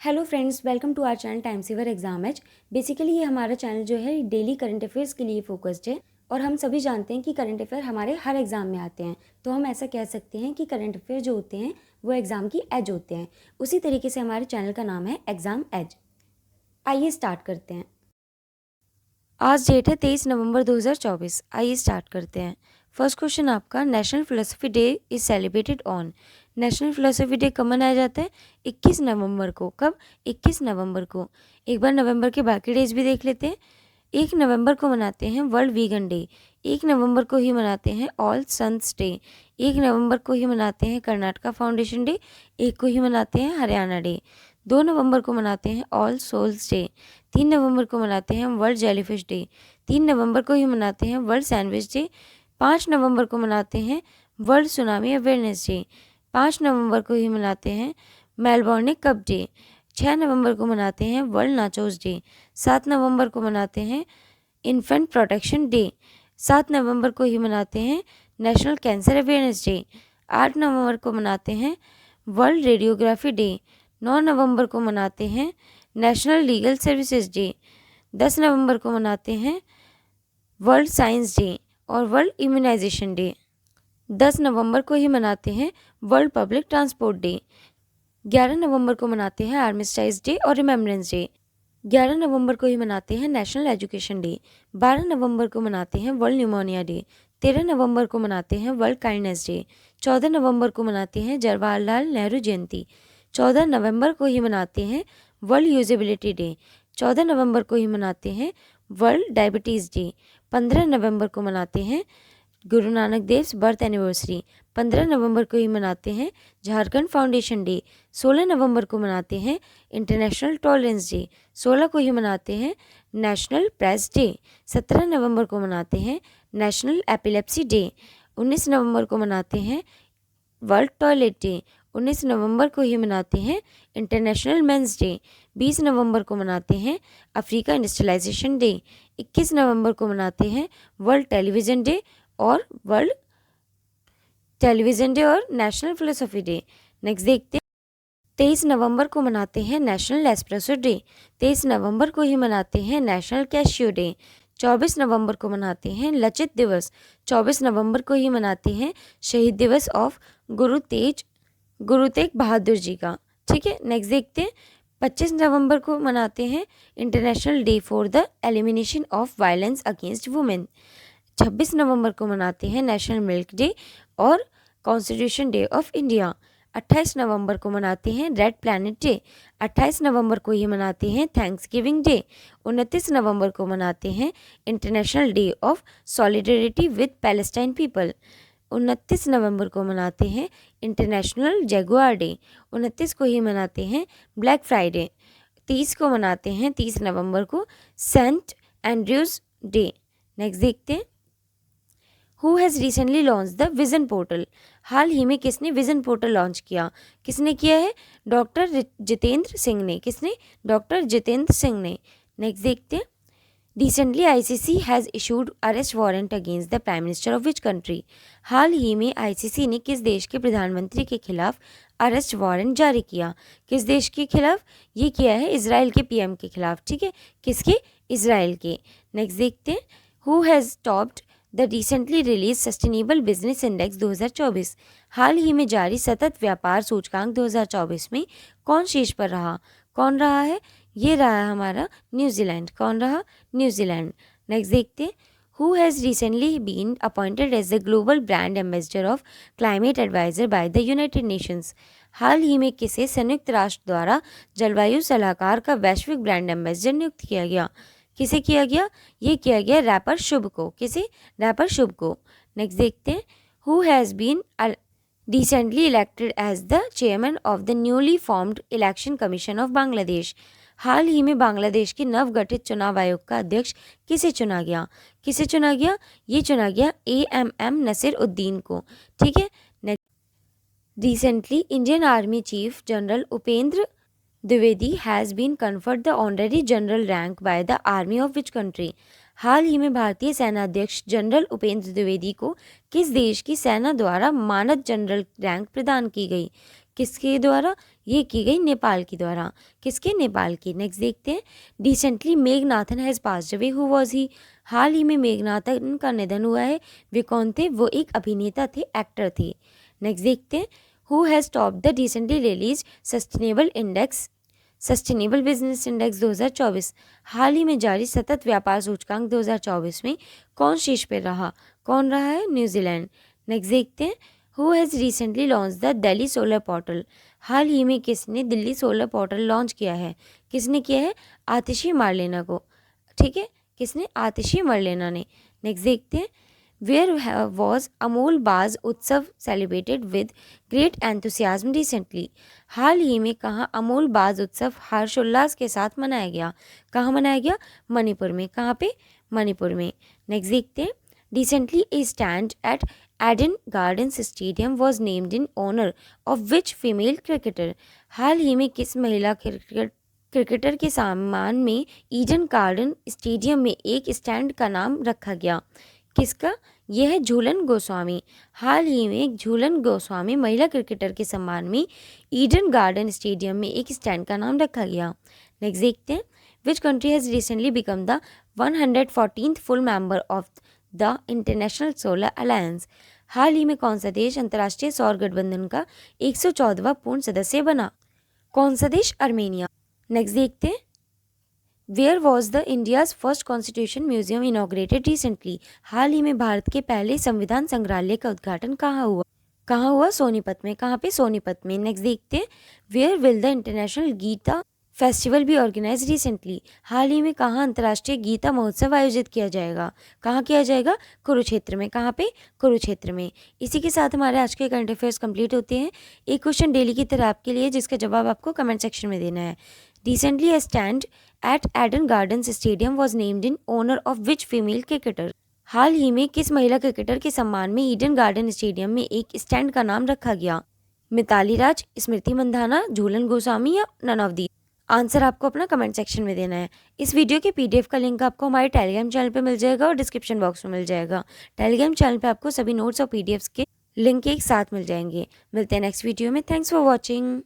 Hello friends, welcome to our channel time saver exam edge. Basically ये हमारा channel जो है डेली करंट अफेयर्स के लिए फोकस्ड है और हम सभी जानते हैं कि करंट अफेयर हमारे हर एग्ज़ाम में आते हैं। तो हम ऐसा कह सकते हैं कि करंट अफेयर जो होते हैं वो एग्ज़ाम की एज होते हैं। उसी तरीके से हमारे चैनल का नाम है एग्ज़ाम एज। आइए स्टार्ट करते हैं। आज डेट है 23 नवंबर 2024। आइए स्टार्ट करते हैं। फर्स्ट क्वेश्चन आपका, national philosophy day is celebrated on. National philosophy day कब मनाया जाता है? 21 नवंबर को। कब? 21 नवंबर को। एक बार नवंबर के बाकी डेज भी देख लेते हैं। 1 नवंबर को मनाते हैं वर्ल्ड वीगन डे। 1 नवंबर को ही मनाते हैं ऑल सन्स डे। 1 नवंबर को ही मनाते हैं कर्नाटका फाउंडेशन डे। 1 को ही मनाते हैं हरियाणा डे। 2 नवंबर को मनाते हैं ऑल सोल्स डे। 3 नवंबर को मनाते हैं वर्ल्ड जेलीफिश डे। 3 नवंबर को ही मनाते हैं वर्ल्ड सैंडविच डे। 5 नवंबर को मनाते हैं वर्ल्ड सुनामी अवेयरनेस डे। 5 नवंबर को ही मनाते हैं मेलबोर्न कप डे। 6 नवंबर को मनाते हैं वर्ल्ड नाचोस डे। 7 नवंबर को मनाते हैं इन्फेंट प्रोटेक्शन डे। 7 नवंबर को ही मनाते हैं नेशनल कैंसर अवेयरनेस डे। 8 नवंबर को मनाते हैं वर्ल्ड रेडियोग्राफी डे। 9 नवंबर को मनाते हैं नेशनल लीगल सर्विसेज डे। 10 नवंबर को मनाते हैं वर्ल्ड साइंस डे और वर्ल्ड इम्यूनाइजेशन डे। 10 नवंबर को ही मनाते हैं वर्ल्ड पब्लिक ट्रांसपोर्ट डे। 11 नवंबर को मनाते हैं आर्मिस्टाइज डे और रिमेम्बरेंस डे। 11 नवंबर को ही मनाते हैं नेशनल एजुकेशन डे। 12 नवंबर को मनाते हैं वर्ल्ड न्यूमोनिया डे। 13 नवंबर को मनाते हैं वर्ल्ड काइंडनेस डे। 14 नवंबर को मनाते हैं जवाहरलाल नेहरू जयंती। 14 नवंबर को ही मनाते हैं वर्ल्ड यूजेबिलिटी डे। 14 नवंबर को ही मनाते हैं वर्ल्ड डायबिटीज़ डे। 15 नवंबर को मनाते हैं गुरु नानक देव बर्थ एनिवर्सरी। 15 नवंबर को ही मनाते हैं झारखंड फाउंडेशन डे। 16 नवंबर को मनाते हैं इंटरनेशनल टॉलरेंस डे। 16 को ही मनाते हैं नेशनल प्रेस डे। 17 नवंबर को मनाते हैं नेशनल एपिलेप्सी डे। 19 नवंबर को मनाते हैं वर्ल्ड टॉयलेट डे। 19 नवंबर को ही मनाते हैं इंटरनेशनल मेंस डे। 20 नवंबर को मनाते हैं अफ्रीका इंडस्ट्रियलाइजेशन डे। 21 नवंबर को मनाते हैं वर्ल्ड टेलीविज़न डे और वर्ल्ड टेलीविज़न डे और नेशनल फिलोसफी डे। नेक्स्ट देखते हैं। 23 नवंबर को मनाते हैं नेशनल एस्प्रेसो डे। 23 नवंबर को ही मनाते हैं नेशनल कैशियो डे। 24 नवंबर को मनाते हैं लचित दिवस। 24 नवंबर को ही मनाते हैं शहीद दिवस ऑफ गुरु तेग बहादुर जी का। ठीक है, नेक्स्ट देखते हैं। 25 नवंबर को मनाते हैं international day for the elimination of violence against women. 26 नवंबर को मनाते हैं नेशनल मिल्क डे और कॉन्स्टिट्यूशन डे ऑफ इंडिया। 28 नवंबर को मनाते हैं रेड प्लैनेट डे। 28 नवंबर को ये मनाते हैं थैंक्स गिविंग डे। 29 नवंबर को मनाते हैं international day of solidarity with Palestine people. 29 नवंबर को मनाते हैं इंटरनेशनल जगुआर डे। 29 को ही मनाते हैं ब्लैक फ्राइडे। 30 को मनाते हैं 30 नवंबर को सेंट एंड्रयूज डे। नेक्स्ट देखते हैं। Who has recently launch the vision portal. हाल ही में किसने विजन पोर्टल लॉन्च किया? किसने किया है? डॉक्टर जितेंद्र सिंह ने। किसने? डॉक्टर जितेंद्र सिंह ने। नेक्स्ट देखते हैं। Recently ICC has issued arrest warrant against the prime minister of which country. हाल ही में आईसीसी ने किस देश के प्रधानमंत्री के खिलाफ अरेस्ट वारंट जारी किया? किस देश के खिलाफ? ये किया है इजराइल के पीएम के खिलाफ। ठीक है, किसके? इजराइल के। नेक्स्ट देखते हैं। Who has topped the recently release sustainable business index 2024। हाल ही में जारी सतत व्यापार सूचकांक 2024 में कौन शीर्ष पर रहा? कौन रहा है? ये रहा है हमारा न्यूजीलैंड। कौन रहा? न्यूजीलैंड। नेक्स्ट देखते हैं। Who has recently been appointed as the global brand ambassador of climate advisor by the United Nations. हाल ही में किसे संयुक्त राष्ट्र द्वारा जलवायु सलाहकार का वैश्विक ब्रांड एम्बेसडर नियुक्त किया गया? किसे किया गया? ये किया गया रैपर शुभ को। किसे? रैपर शुभ को। नेक्स्ट देखते हैं। Who has been recently elected as the chairman of the newly formed election commission of Bangladesh. हाल ही में बांग्लादेश के नवगठित चुनाव आयोग का अध्यक्ष किसे चुना गया? किसे चुना गया? ये चुना गया AMM नसीर उद्दीन को। ठीक है। Next. Recently Indian army chief general Upendra Dwivedi has been conferred the honorary general rank by the army of which country. हाल ही में भारतीय सेना अध्यक्ष जनरल उपेंद्र द्विवेदी को किस देश की सेना द्वारा मानद जनरल रैंक प्रदान की गई? किसके द्वारा? ये की गई नेपाल के द्वारा। किसके? नेपाल की। नेक्स्ट देखते हैं, recently Meghanathan has passed away, who was he? हाल ही में मेघनाथन का निधन हुआ है। वे कौन थे? वो एक अभिनेता थे, एक्टर थे। नेक्स्ट देखते हैं, who has topped the recently release sustainable business index 2024? हाल ही में जारी सतत व्यापार सूचकांक 2024 में कौन शीर्ष पर रहा? कौन रहा है? न्यूजीलैंड। नेक्स्ट देखते हैं, who has recently launch the Delhi solar portal? हाल ही में किसने दिल्ली सोलर पोर्टल लॉन्च किया है? किसने किया है? आतिशी मारलेना को। ठीक है, किसने? आतिशी मारलेना ने। नेक्स्ट देखते हैं, where was Amol Baj Utsav celebrated with great enthusiasm recently? हाल ही में कहाँ अमोल बाज उत्सव हर्षोल्लास के साथ मनाया गया? कहाँ मनाया गया? मणिपुर में। कहाँ पे? मणिपुर में। नेक्स्ट देखते हैं, recently a stand at Eden Gardens stadium was named in honour of which female cricketer? हाल ही में किस महिला क्रिकेटर के सम्मान में ईडन गार्डन स्टेडियम में एक स्टैंड का नाम रखा गया? किसका? यह है झूलन गोस्वामी। हाल ही में झूलन गोस्वामी महिला क्रिकेटर के सम्मान में ईडन गार्डन स्टेडियम में एक स्टैंड का नाम रखा गया। नेक्स्ट देखते हैं, which country has recently become the 114th full member of the International Solar Alliance? हाल ही में कौन सा देश अंतर्राष्ट्रीय सौर गठबंधन का 114वां पूर्ण सदस्य बना? कौन सा देश? अर्मेनिया। नेक्स्ट देखते हैं, where was the India's first constitution museum inaugurated recently? हाल ही में भारत के पहले संविधान संग्रहालय का उद्घाटन कहाँ हुआ? कहाँ हुआ? सोनीपत में। कहाँ पे? सोनीपत में। नेक्स्ट देखते हैं, where will the international Gita festival भी ऑर्गेनाइज रिसेंटली? हाल ही में कहाँ अंतर्राष्ट्रीय गीता महोत्सव आयोजित किया जाएगा? कहाँ किया जाएगा? कुरुक्षेत्र में। कहाँ पे? कुरुक्षेत्र में। इसी के साथ हमारे आज के करंट अफेयर्स कंप्लीट होते हैं। एक क्वेश्चन डेली की तरह आपके लिए, जिसका जवाब आपको कमेंट सेक्शन में देना है। Recently a stand at Eden Gardens Stadium was named in honor of which female cricketer? हाल ही में किस महिला क्रिकेटर के सम्मान में ईडन गार्डन स्टेडियम में एक स्टैंड का नाम रखा गया? मिताली राज, स्मृति मंधाना, झूलन गोस्वामी या नन ऑफ दी? आंसर आपको अपना कमेंट सेक्शन में देना है। इस वीडियो के पीडीएफ का लिंक आपको हमारे टेलीग्राम चैनल पे मिल जाएगा और डिस्क्रिप्शन बॉक्स में मिल जाएगा। टेलीग्राम चैनल पे आपको सभी नोट्स और पीडीएफ्स के लिंक एक साथ मिल जाएंगे। मिलते हैं नेक्स्ट वीडियो में। Thanks for watching.